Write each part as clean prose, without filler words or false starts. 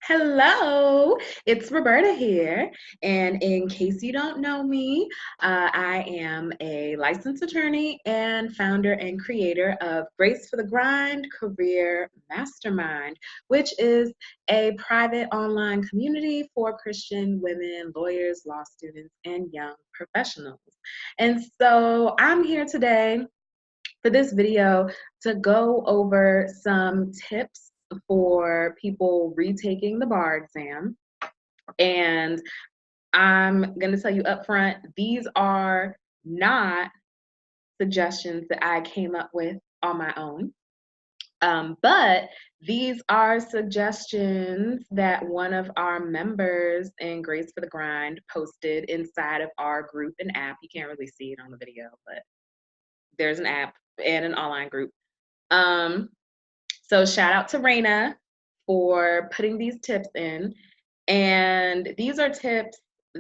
Hello, it's Roberta here. And in case you don't know me, I am a licensed attorney and founder and creator of Grace for the Grind Career Mastermind, which is a private online community for Christian women, lawyers, law students, and young professionals. And so I'm here today for this video to go over some tips for people retaking the bar exam. And I'm going to tell you up front, these are not suggestions that I came up with on my own. But these are suggestions that one of our members in Grace for the Grind posted inside of our group and app. You can't really see it on the video, but there's an app and an online group. So shout out to Raina for putting these tips in. And these are tips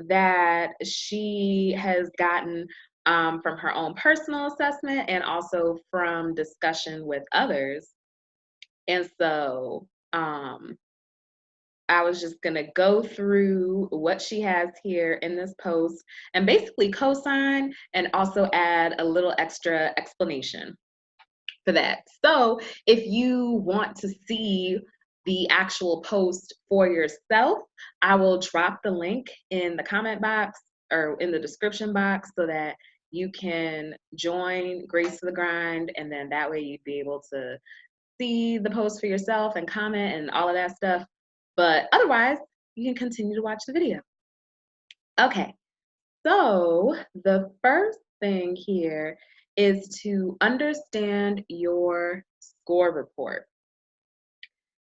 that she has gotten from her own personal assessment and also from discussion with others. And so I was just going to go through what she has here in this post and basically co-sign and also add a little extra explanation for that. So if you want to see the actual post for yourself, I will drop the link in the comment box or in the description box so that you can join Grace to the Grind, and then that way you'd be able to see the post for yourself and comment and all of that stuff. But otherwise, you can continue to watch the video. Okay, so the first thing here is to understand your score report.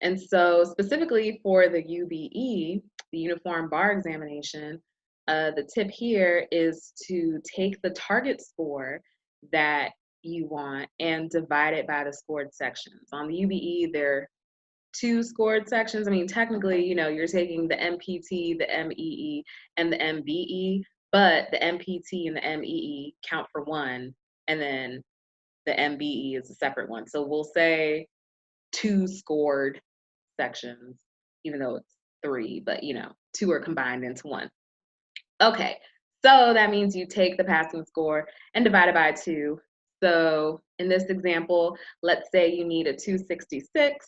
And so specifically for the UBE, the Uniform Bar Examination, the tip here is to take the target score that you want and divide it by the scored sections. On the UBE, there are two scored sections. I mean, technically, you're taking the MPT, the MEE, and the MBE, but the MPT and the MEE count for one, and then the MBE is a separate one. So we'll say two scored sections, even though it's three, but two are combined into one. Okay, so that means you take the passing score and divide it by 2. So in this example, let's say you need a 266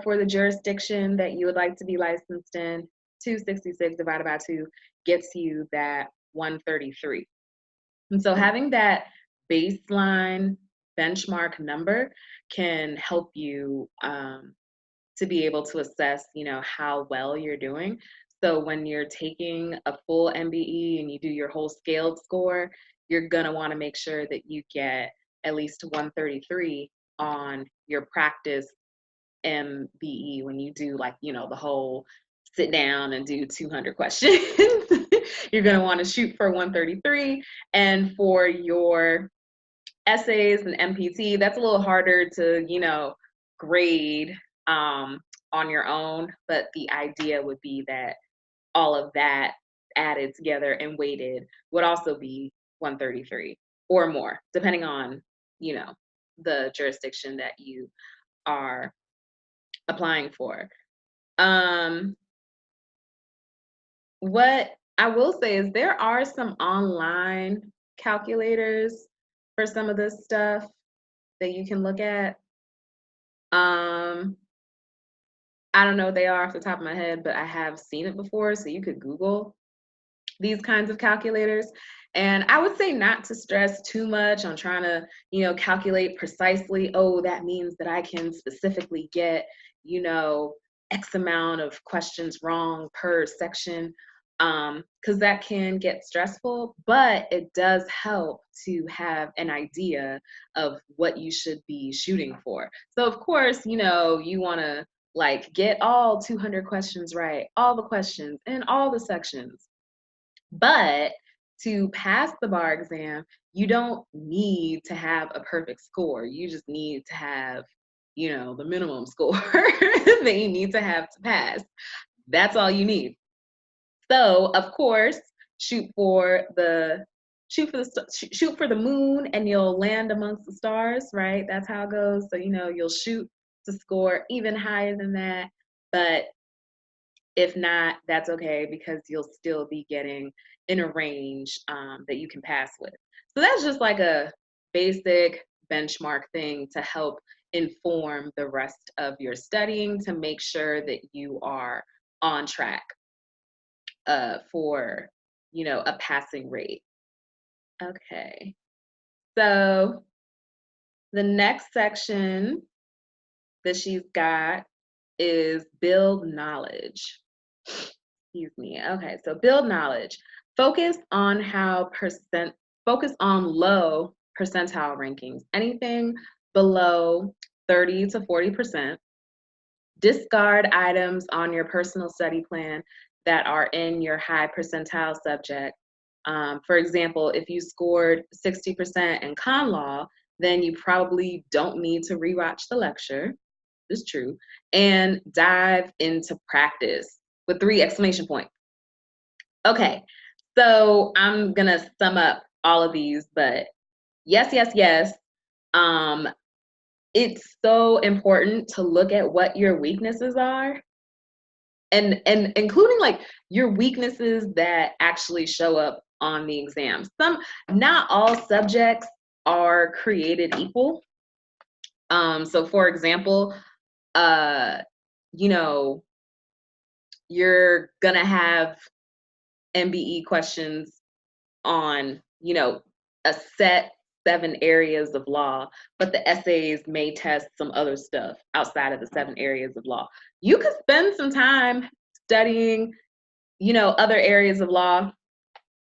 for the jurisdiction that you would like to be licensed in. 266 divided by 2 gets you that 133. And so having that baseline benchmark number can help you to be able to assess, how well you're doing. So when you're taking a full MBE and you do your whole scaled score, you're going to want to make sure that you get at least 133 on your practice MBE when you do the whole sit down and do 200 questions. You're going to want to shoot for 133. And for your essays and MPT, that's a little harder to, grade on your own. But the idea would be that all of that added together and weighted would also be 133 or more, depending on, the jurisdiction that you are applying for. What I will say is there are some online calculators for some of this stuff that you can look at. I don't know what they are off the top of my head, but I have seen it before, so you could Google these kinds of calculators. And I would say not to stress too much on trying to, calculate precisely, oh, that means that I can specifically get, X amount of questions wrong per section, because that can get stressful, but it does help to have an idea of what you should be shooting for. So of course, you want to get all 200 questions right, all the questions in all the sections. But to pass the bar exam, you don't need to have a perfect score. You just need to have, the minimum score that you need to have to pass. That's all you need. So, of course, shoot for the moon and you'll land amongst the stars, right? That's how it goes. So, you'll shoot to score even higher than that, but If not, that's okay because you'll still be getting in a range that you can pass with. So that's just like a basic benchmark thing to help inform the rest of your studying to make sure that you are on track for, a passing rate. Okay. So the next section that she's got is build knowledge. Excuse me. Okay, so build knowledge. Focus on focus on low percentile rankings. Anything below 30 to 40%. Discard items on your personal study plan that are in your high percentile subject. For example, if you scored 60% in con law, then you probably don't need to rewatch the lecture. It's true. And dive into practice with 3 exclamation points. Okay, so I'm gonna sum up all of these, but yes, yes, yes. Um, it's so important to look at what your weaknesses are and including like your weaknesses that actually show up on the exam. Not all subjects are created equal. So for example, uh, you know, you're gonna have MBE questions on, a set 7 areas of law, but the essays may test some other stuff outside of the 7 areas of law. You could spend some time studying, other areas of law,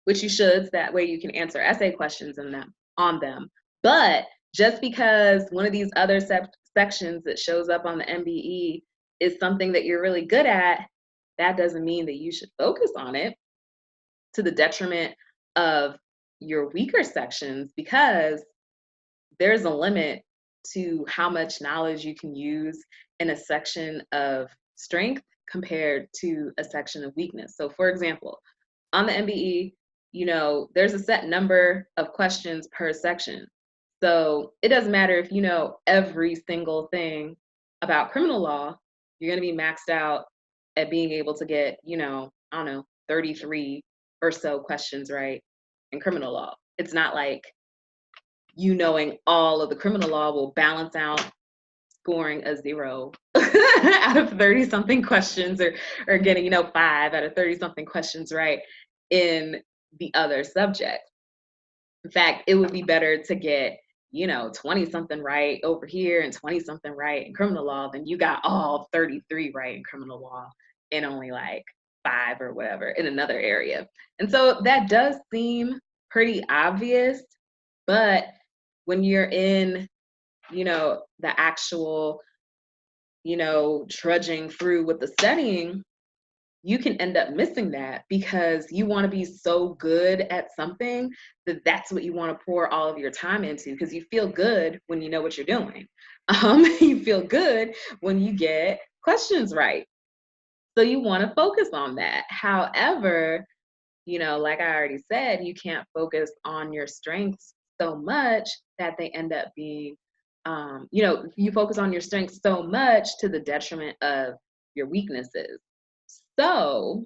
which you should, so that way you can answer essay questions on them. But just because one of these other sections that shows up on the MBE is something that you're really good at, that doesn't mean that you should focus on it to the detriment of your weaker sections, because there's a limit to how much knowledge you can use in a section of strength compared to a section of weakness. So for example, on the MBE, there's a set number of questions per section. So it doesn't matter if you know every single thing about criminal law, you're going to be maxed out at being able to get, I don't know, 33 or so questions right in criminal law. It's not like you knowing all of the criminal law will balance out scoring a 0 out of 30 something questions, or getting, 5 out of 30 something questions right in the other subject. In fact, it would be better to get, 20 something right over here and 20 something right in criminal law than you got all 33 right in criminal law and only like 5 or whatever in another area. And so that does seem pretty obvious, but when you're in, the actual, trudging through with the studying, you can end up missing that because you want to be so good at something that that's what you want to pour all of your time into, because you feel good when you know what you're doing. You feel good when you get questions right. So you want to focus on that. However, like I already said, you can't focus on your strengths so much that they end up being, you focus on your strengths so much to the detriment of your weaknesses. So,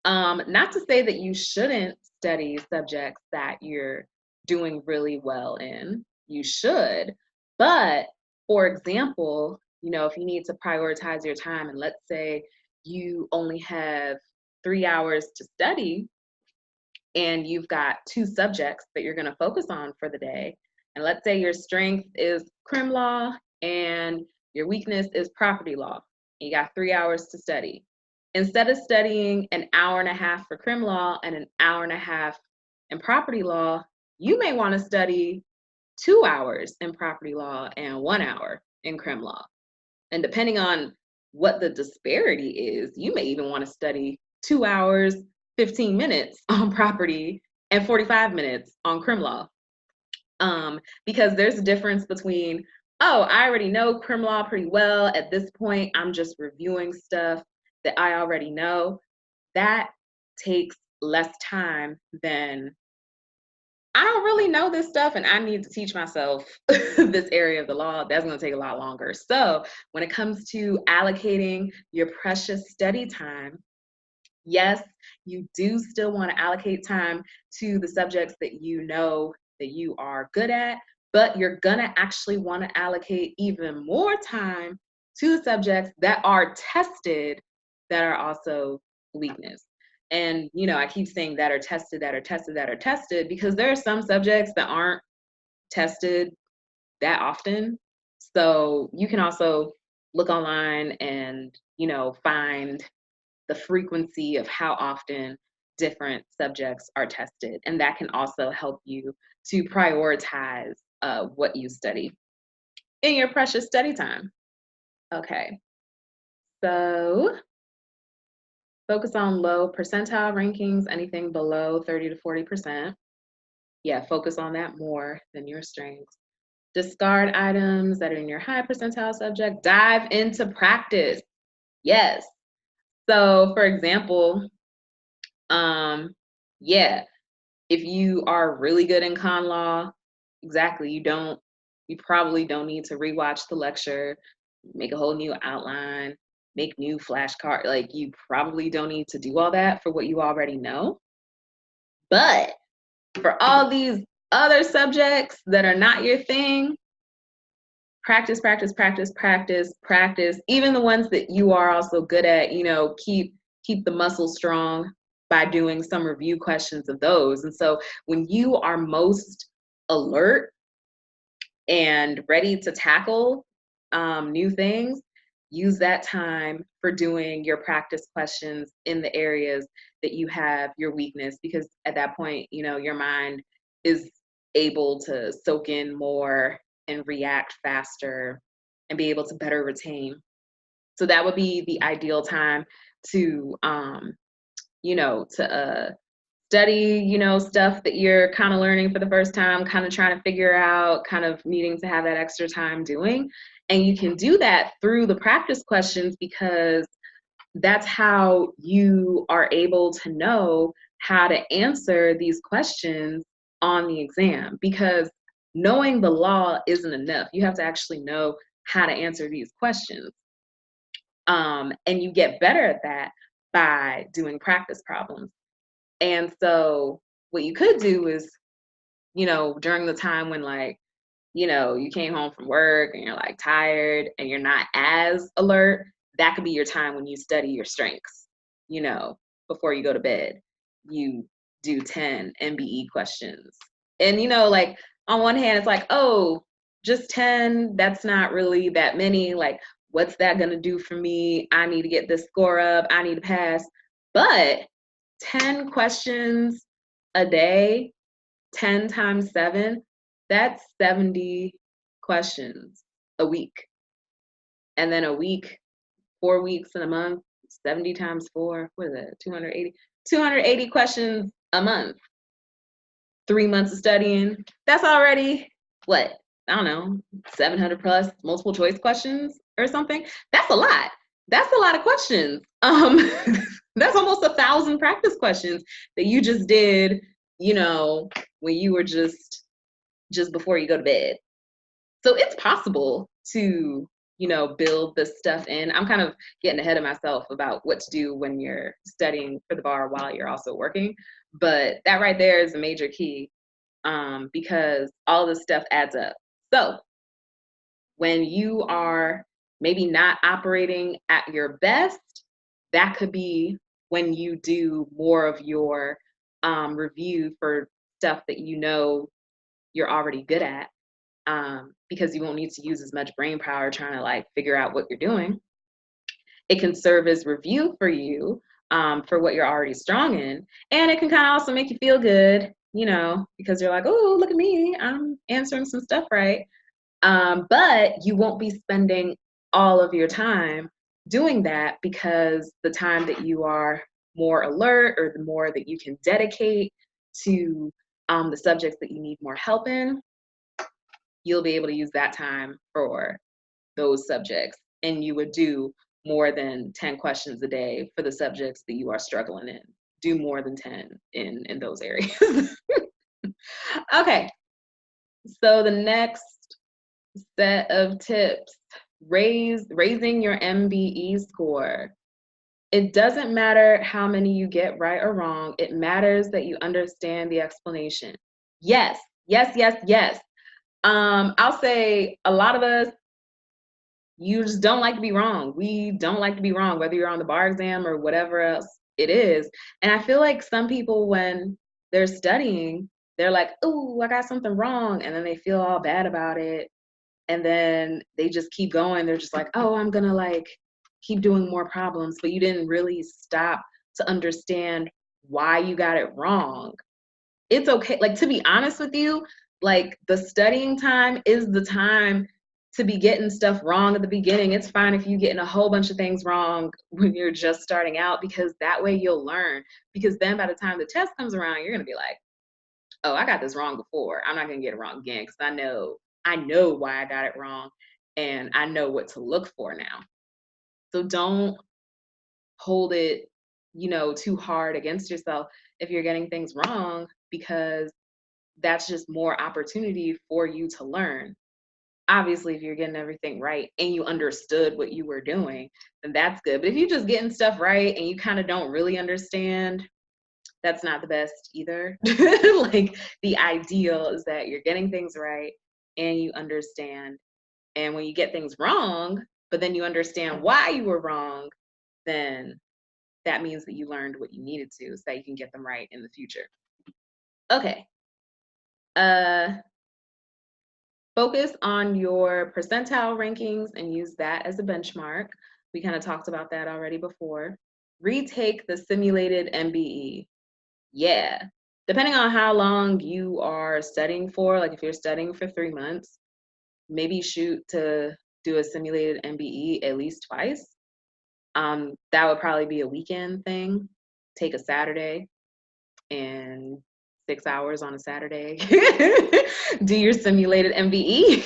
not to say that you shouldn't study subjects that you're doing really well in. You should. But for example, if you need to prioritize your time, and let's say you only have 3 hours to study and you've got 2 subjects that you're going to focus on for the day, and let's say your strength is crim law and your weakness is property law, and you got 3 hours to study. Instead of studying an hour and a half for crim law and an hour and a half in property law, you may want to study 2 hours in property law and 1 hour in crim law. And depending on what the disparity is, you may even want to study 2 hours, 15 minutes on property and 45 minutes on crim law. Because there's a difference between, oh, I already know crim law pretty well. At this point, I'm just reviewing stuff that I already know. That takes less time than I don't really know this stuff and I need to teach myself this area of the law, that's going to take a lot longer. So, when it comes to allocating your precious study time, yes, you do still want to allocate time to the subjects that you know that you are good at, but you're going to actually want to allocate even more time to the subjects that are tested that are also weakness. And, I keep saying that are tested, that are tested, that are tested, because there are some subjects that aren't tested that often. So you can also look online and, find the frequency of how often different subjects are tested. And that can also help you to prioritize what you study in your precious study time. Okay, so focus on low percentile rankings, anything below 30 to 40%. Yeah, focus on that more than your strengths. Discard items that are in your high percentile subject. Dive into practice. Yes. So, for example, yeah, if you are really good in con law, exactly, you probably don't need to rewatch the lecture, make a whole new outline, make new flashcard. Like, you probably don't need to do all that for what you already know. But for all these other subjects that are not your thing, practice, practice, practice, practice, practice. Even the ones that you are also good at, keep the muscle strong by doing some review questions of those. And so when you are most alert and ready to tackle new things, use that time for doing your practice questions in the areas that you have your weakness, because at that point, your mind is able to soak in more and react faster and be able to better retain. So that would be the ideal time to, study, stuff that you're kind of learning for the first time, kind of trying to figure out, kind of needing to have that extra time doing. And you can do that through the practice questions, because that's how you are able to know how to answer these questions on the exam. Because knowing the law isn't enough. You have to actually know how to answer these questions. And you get better at that by doing practice problems. And so what you could do is, during the time when, like, you came home from work and you're like tired and you're not as alert, that could be your time when you study your strengths. Before you go to bed, you do 10 MBE questions. And, like, on one hand, it's like, oh, just 10, that's not really that many. Like, what's that going to do for me? I need to get this score up. I need to pass. But 10 questions a day, 10 times 7, that's 70 questions a week. And then a week, 4 weeks in a month, 70 times 4, what is it? 280 questions a month. 3 months of studying, that's already what? I don't know, 700 plus multiple choice questions or something. That's a lot. That's a lot of questions. That's almost 1,000 practice questions that you just did, when you were just before you go to bed. So it's possible to, build this stuff in. I'm kind of getting ahead of myself about what to do when you're studying for the bar while you're also working. But that right there is a major key, because all this stuff adds up. So when you are maybe not operating at your best, that could be when you do more of your review for stuff that you're already good at, because you won't need to use as much brain power trying to, like, figure out what you're doing. It can serve as review for you, for what you're already strong in. And it can kind of also make you feel good, because you're like, oh, look at me, I'm answering some stuff right. But you won't be spending all of your time doing that, because the time that you are more alert, or the more that you can dedicate to the subjects that you need more help in, you'll be able to use that time for those subjects. And you would do more than 10 questions a day for the subjects that you are struggling in. Do more than 10 in those areas. Okay, so the next set of tips, raising your MBE score. It doesn't matter how many you get right or wrong. It matters that you understand the explanation. Yes, yes, yes, yes. I'll say a lot of us, you just don't like to be wrong. We don't like to be wrong, whether you're on the bar exam or whatever else it is. And I feel like some people, when they're studying, they're like, oh, I got something wrong. And then they feel all bad about it. And then they just keep going. They're just like, oh, I'm going to like keep doing more problems. But you didn't really stop to understand why you got it wrong. It's okay. Like, to be honest with you, like the studying time is the time to be getting stuff wrong at the beginning. It's fine if you getting a whole bunch of things wrong when you're just starting out, because that way you'll learn. Because then by the time the test comes around, you're going to be like, oh, I got this wrong before. I'm not going to get it wrong again, because I know why I got it wrong, and I know what to look for now. So don't hold it, too hard against yourself if you're getting things wrong, because that's just more opportunity for you to learn. Obviously, if you're getting everything right and you understood what you were doing, then that's good. But if you're just getting stuff right and you kind of don't really understand, that's not the best either. Like, the ideal is that you're getting things right and you understand. And when you get things wrong, but then you understand why you were wrong, then that means that you learned what you needed to, so that you can get them right in the future. Okay. Uh, Focus on your percentile rankings and use that as a benchmark. We kind of talked about that already before. Retake the simulated MBE. Yeah. Depending on how long you are studying for, like if you're studying for 3 months, maybe shoot to do a simulated MBE at least twice. That would probably be a weekend thing. Take a Saturday and 6 hours on a Saturday. Do your simulated MBE.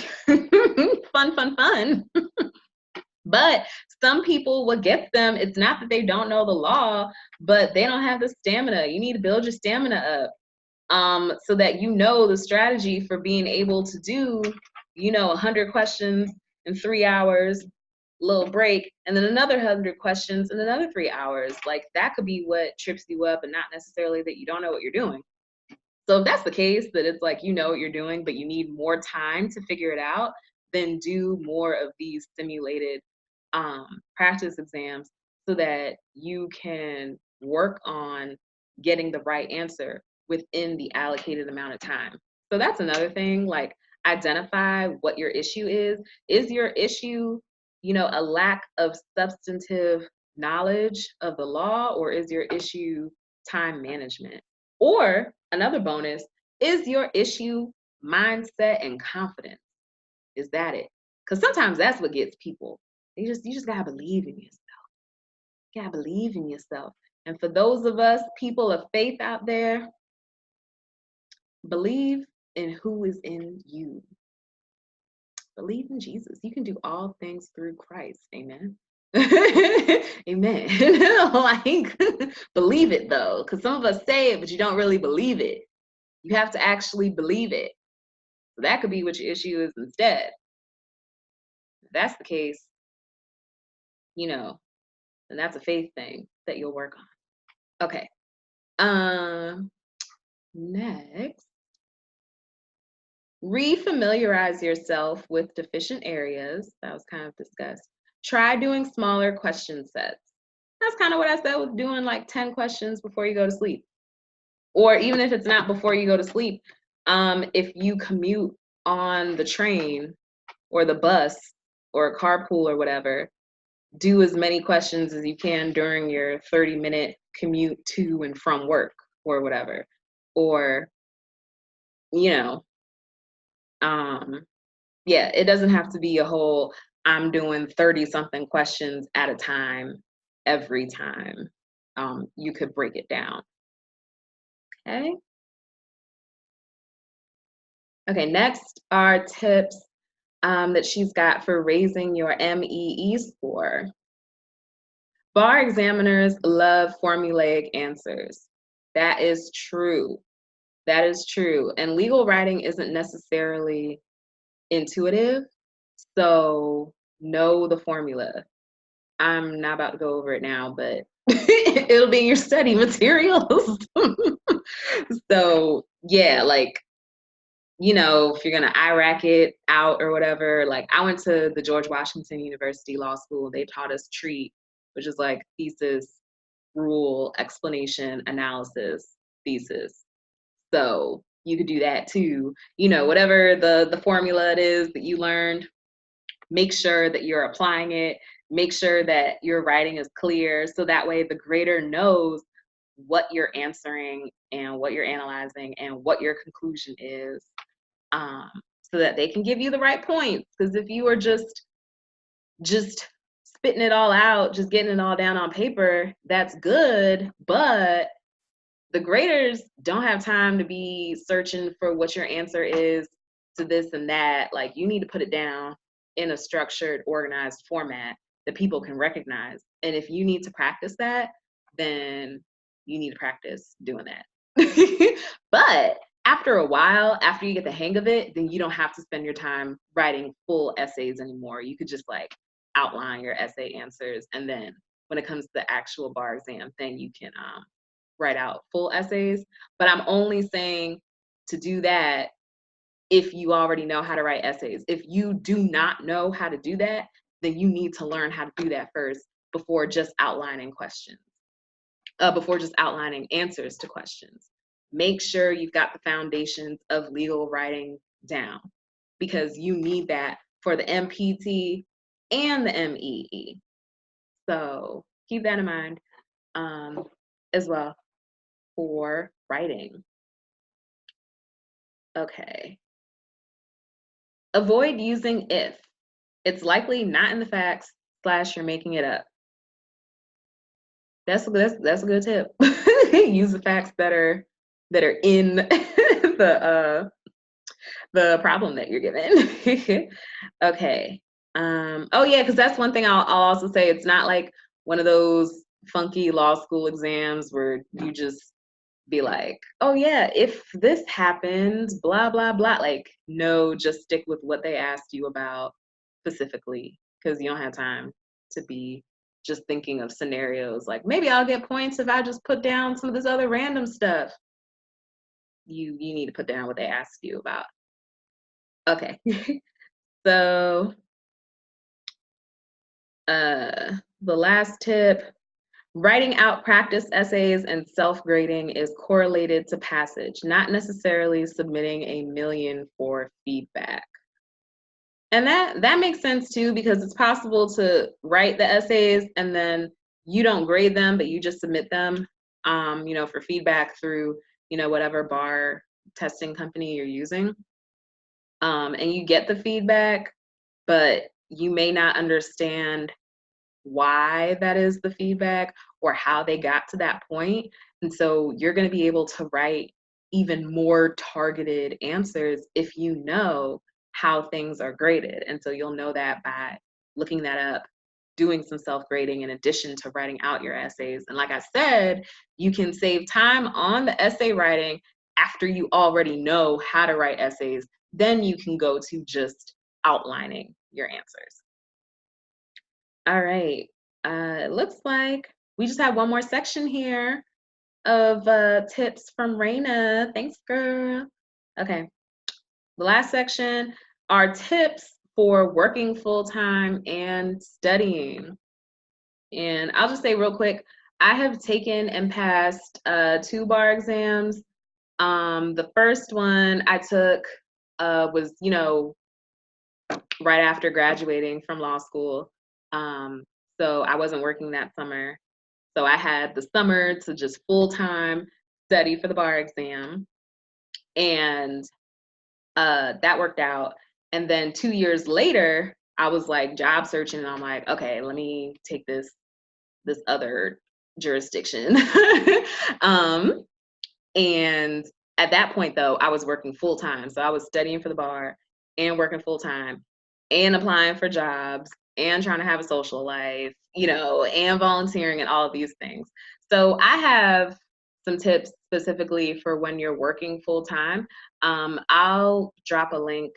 Fun, fun, fun. But some people, what gets them, it's not that they don't know the law, but they don't have the stamina. You need to build your stamina up, so that you know the strategy for being able to do, 100 questions in 3 hours, little break, and then another 100 questions in another 3 hours. Like, that could be what trips you up, and not necessarily that you don't know what you're doing. So if that's the case, that it's like you know what you're doing, but you need more time to figure it out, then do more of these simulated practice exams, so that you can work on getting the right answer within the allocated amount of time. So that's another thing, like, identify what your issue is. Is your issue, a lack of substantive knowledge of the law, or is your issue time management? Or another bonus, is your issue mindset and confidence? Is that it? Because sometimes that's what gets people. You just gotta believe in yourself. You gotta believe in yourself. And for those of us, people of faith out there, believe in who is in you. Believe in Jesus. You can do all things through Christ. Amen. Amen. Like, believe it though, because some of us say it, but you don't really believe it. You have to actually believe it. So that could be what your issue is instead. If that's the case, then that's a faith thing that you'll work on. Okay. Next, refamiliarize yourself with deficient areas. That was kind of discussed. Try doing smaller question sets. That's kind of what I said with doing like 10 questions before you go to sleep. Or even if it's not before you go to sleep, if you commute on the train or the bus or a carpool or whatever, do as many questions as you can during your 30-minute commute to and from work or whatever. Or, yeah, it doesn't have to be a whole, I'm doing 30 something questions at a time every time. You could break it down. Okay. Okay, next are tips that she's got for raising your MEE score. Bar examiners love formulaic answers. That is true. That is true. And legal writing isn't necessarily intuitive. So know the formula. I'm not about to go over it now, but it'll be in your study materials. So yeah, like, you know, if you're gonna IRAC it out or whatever, like I went to the George Washington University Law School. They taught us TREAT, which is like thesis, rule, explanation, analysis, thesis. So you could do that too. You know, whatever the formula it is that you learned, make sure that you're applying it. Make sure that your writing is clear, so that way the grader knows what you're answering and what you're analyzing and what your conclusion is, um, so that they can give you the right points. Because if you are just spitting it all out, just getting it all down on paper, that's good, but the graders don't have time to be searching for what your answer is to this and that. Like, you need to put it down in a structured, organized format that people can recognize. And if you need to practice that, then you need to practice doing that. But after a while, after you get the hang of it, then you don't have to spend your time writing full essays anymore. You could just like outline your essay answers. And then when it comes to the actual bar exam, then you can write out full essays. But I'm only saying to do that if you already know how to write essays. If you do not know how to do that, then you need to learn how to do that first before just outlining questions, before just outlining answers to questions. Make sure you've got the foundations of legal writing down, because you need that for the MPT and the MEE. So keep that in mind, as well for writing. Okay. Avoid using if. It's likely not in the facts / you're making it up. That's a good tip. Use the facts that are in the problem that you're given. Okay. Oh yeah, because that's one thing I'll also say. It's not like one of those funky law school exams where you just be like, oh yeah, if this happens, blah, blah, blah. Like, no, just stick with what they asked you about specifically, because you don't have time to be just thinking of scenarios like, maybe I'll get points if I just put down some of this other random stuff. You need to put down what they asked you about. Okay. So the last tip: writing out practice essays and self-grading is correlated to passage, not necessarily submitting a million for feedback. And that makes sense too, because it's possible to write the essays and then you don't grade them, but you just submit them, you know, for feedback through, you know, whatever bar testing company you're using. And you get the feedback, but you may not understand why that is the feedback or how they got to that point. And so you're going to be able to write even more targeted answers if you know how things are graded. And so you'll know that by looking that up, doing some self-grading in addition to writing out your essays. And like I said, you can save time on the essay writing after you already know how to write essays. Then you can go to just outlining your answers. All right. It looks like we just have one more section here of tips from Raina. Thanks, girl. Okay. The last section are tips for working full-time and studying. And I'll just say real quick, I have taken and passed 2 bar exams. The first one I took was, you know, right after graduating from law school. So I wasn't working that summer. So I had the summer to just full-time study for the bar exam. And that worked out. And then 2 years later, I was like job searching and I'm like, okay, let me take this other jurisdiction. And at that point though, I was working full-time. So I was studying for the bar and working full-time and applying for jobs and trying to have a social life, you know, and volunteering and all of these things. So I have some tips specifically for when you're working full time. I'll drop a link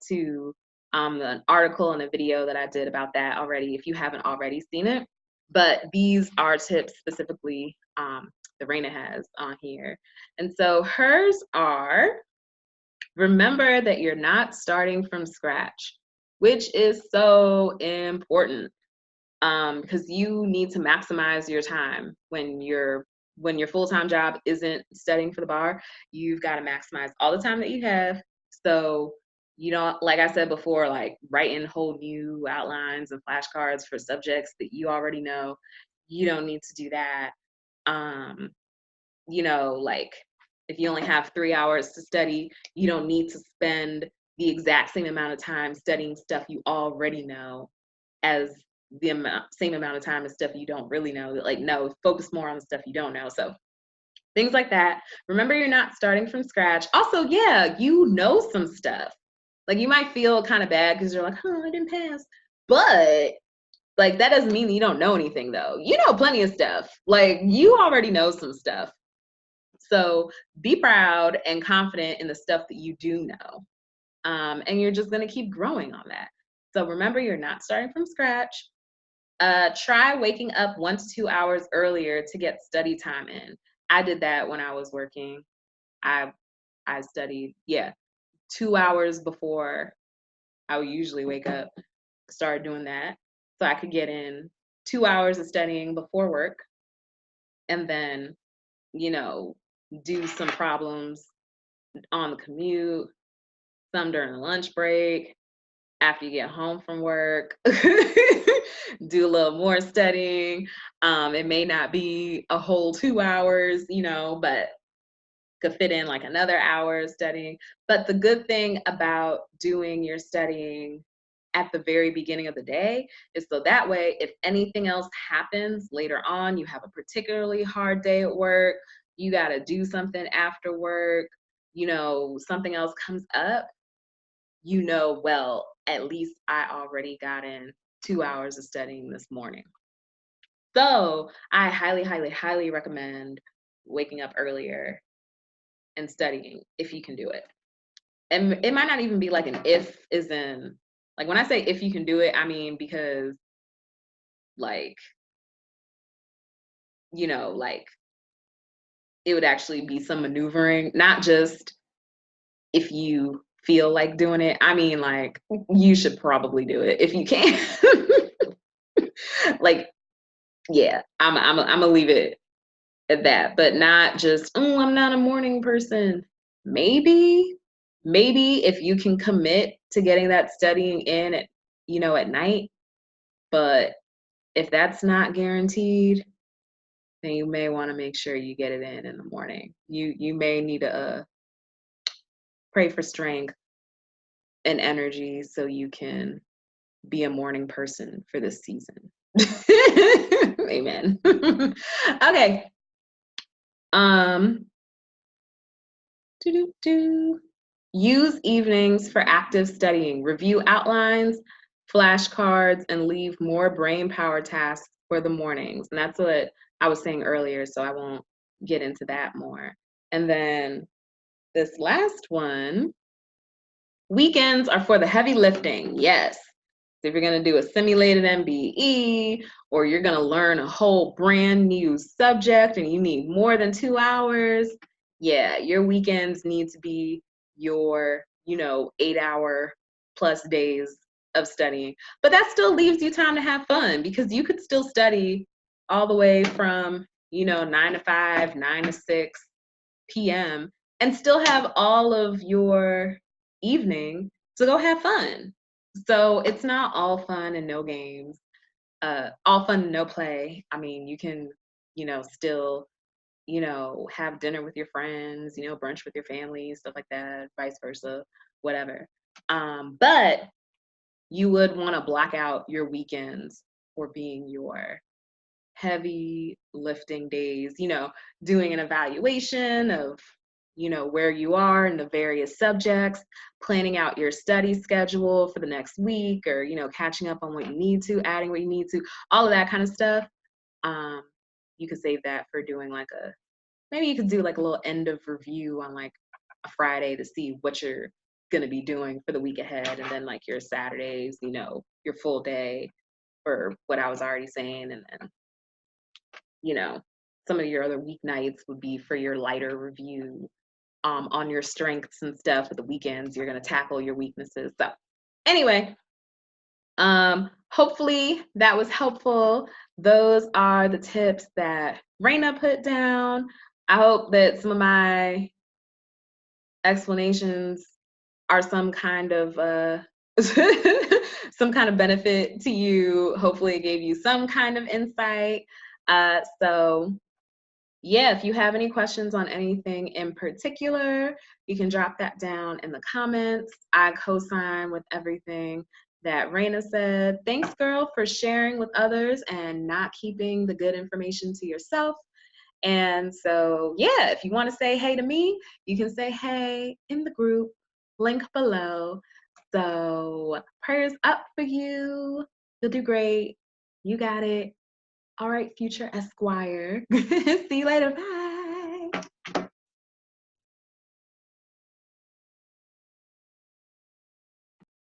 to an article and a video that I did about that already if you haven't already seen it. But these are tips specifically that Raina has on here. And so hers are, remember that you're not starting from scratch, which is so important, because you need to maximize your time when your full-time job isn't studying for the bar. You've got to maximize all the time that you have. So you don't, like I said before, like writing whole new outlines and flashcards for subjects that you already know. You don't need to do that. Like if you only have 3 hours to study, you don't need to spend the exact same amount of time studying stuff you already know as the same amount of time as stuff you don't really know. Like, no, focus more on the stuff you don't know. So things like that. Remember, you're not starting from scratch. Also, yeah, you know some stuff. Like, you might feel kind of bad because you're like, oh, I didn't pass. But like, that doesn't mean you don't know anything, though. You know plenty of stuff. Like, you already know some stuff. So be proud and confident in the stuff that you do know. And you're just going to keep growing on that. So remember, you're not starting from scratch. Try waking up 1 to 2 hours earlier to get study time in. I did that when I was working. I studied, 2 hours before I would usually wake up. Started doing that so I could get in 2 hours of studying before work, and then, do some problems on the commute, some during the lunch break, after you get home from work. Do a little more studying. It may not be a whole 2 hours, but could fit in like another hour studying. But the good thing about doing your studying at the very beginning of the day is so that way, if anything else happens later on, you have a particularly hard day at work, you got to do something after work, something else comes up, well, at least I already got in 2 hours of studying this morning. So I highly, highly, highly recommend waking up earlier and studying if you can do it. And it might not even be like an if is in, like when I say if you can do it, I mean because like, like it would actually be some maneuvering, not just if you feel like doing it. I mean, like, you should probably do it if you can. Like, yeah, I'm gonna leave it at that, but not just, oh, I'm not a morning person. Maybe if you can commit to getting that studying in at night, but if that's not guaranteed, then you may want to make sure you get it in the morning. You may need to pray for strength and energy so you can be a morning person for this season. Amen. Okay. Use evenings for active studying. Review outlines, flashcards, and leave more brain power tasks for the mornings. And that's what I was saying earlier, so I won't get into that more. And then this last one, weekends are for the heavy lifting. Yes. If you're going to do a simulated MBE, or you're going to learn a whole brand new subject and you need more than 2 hours, yeah, your weekends need to be your, 8-hour plus days of studying. But that still leaves you time to have fun, because you could still study all the way from, 9 to 5, 9 to 6 p.m. and still have all of your evening to go have fun. So it's not all fun and no games, all fun and no play. I mean, you can, still, have dinner with your friends, brunch with your family, stuff like that, vice versa, whatever. But you would want to block out your weekends for being your heavy lifting days, doing an evaluation of, where you are in the various subjects, planning out your study schedule for the next week, or, catching up on what you need to, adding what you need to, all of that kind of stuff. You could save that for doing like a maybe you could do like a little end of review on like a Friday to see what you're going to be doing for the week ahead. And then like your Saturdays, you know, your full day for what I was already saying. And then, you know, some of your other weeknights would be for your lighter review on your strengths and stuff. But the weekends, you're going to tackle your weaknesses. So anyway, hopefully that was helpful. Those are the tips that Raina put down. I hope that some of my explanations are some kind of some kind of benefit to you. Hopefully it gave you some kind of insight. So yeah, if you have any questions on anything in particular, you can drop that down in the comments. I co-sign with everything that Raina said. Thanks, girl, for sharing with others and not keeping the good information to yourself. And so, yeah, if you want to say hey to me, you can say hey in the group, link below. So, prayers up for you. You'll do great. You got it. All right, future Esquire. See you later.